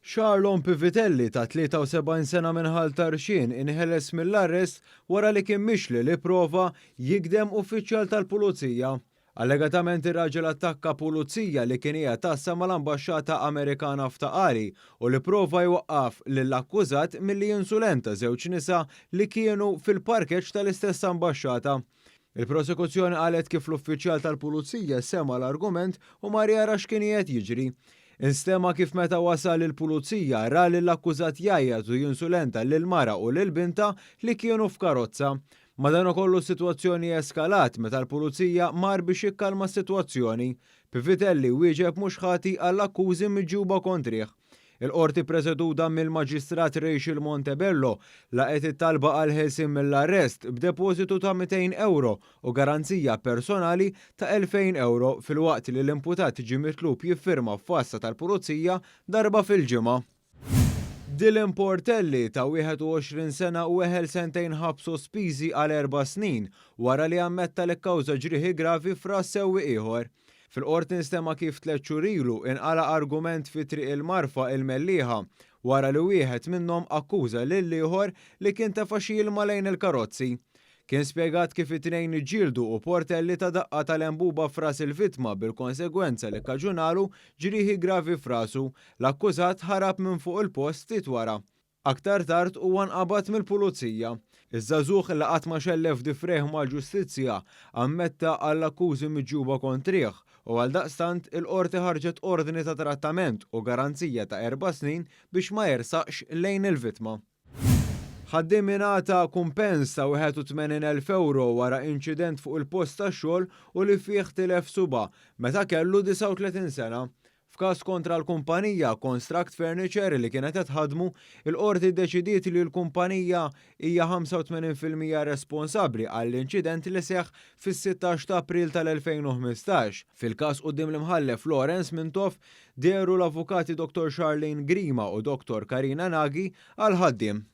Charlon Pivitelli ta' 73 sena minħal tarxin inħeles mill-arrest wara li kien mixli li prova jigdem uffiċjal tal-pulizija. Allegatament ir-raġel attakka pulizija li kien hija tassa mal-ambaxxata Amerikana f'Taqali u li prova jwaqqaf lill-akkużat milli jinsulenta żewġ nisa li kienu fil-parkeġġ tal-istess ambaxxata. Il-prosekuzzjoni qalet kif l-uffiċjal tal-pulizija sema l-argument u ma jara x'kien qed jiġri. Instema kif meta wasal il-pulizija ra li l-akkużat jgħajjad u jinsulenta lil-mara u lil-binta li kienu f'karozza. Madankollu s-sitwazzjoni eskalat meta l-pulizija mar biex jikkalma s-sitwazzjoni. Pivitelli wieġeb mhux ħati għall-akkużi miġġuba kontrih. Il-qorti preżeduta mill-Maġistrat Rachel Montebello laqet it-talba għal ħelsien mill-arrest b'depożitu ta' 200 euro u garanzija personali ta' 2000 euro filwaqt li l-imputat ġie mitlub jiffirma f'fassa tal-pulizija darba fil-ġimgħa. Dylan Portelli ta' 21 sena u eħel sentejn ħabs sospiżi għal 4 snin wara li ammetta li kkawża ġrieħi gravi f'ras sewwieq ieħor. Fil-qorti nstema kif 3 xhur ilu inqala argument fi triq il-marfa il-mellieħa wara li wieħed minnhom akkuża lil ieħor li kien tefa' xi ilma lejn il-karozzi. Kien spjegat kif it-tnejn iġġieldu u Portelli ta' daqqa tal-enbuba f'ras il-vittma bil-konsegwenza li kkaġunalu ġrieħi gravi f'rasu. L-akkużat ħarab minn fuq il-post ftit wara. Aktar tard huwa nqabad mill-pulizija. Iż-żagħżugħ li qatt ma xellef difreh mal-ġustizzja ammetta għall-akkużi miġġuba kontrih u għaldaqstant il-qorti ħarġet ordni ta' trattament u garanzija ta' 4 snin biex ma jersaqx lejn il-vittma. Ħaddiem ingħata kumpens ta' 81,000 euro wara inċident fuq il-post tax-xogħol u li fih tilef suba meta kellu 39 sena. F'każ kontra l-kumpanija Construct Furniture li kienet qed tħaddmu, il-qorti ddeċidiet li l-kumpanija hija 85% responsabbli għall-inċident li seħħ fis-16 ta' April tal-2015. Fil-każ quddiem l-imħallef Lawrence Mintoff dehru l-avukati Dr. Charlene Grima u Dr. Karina Nagy għal ħaddiem.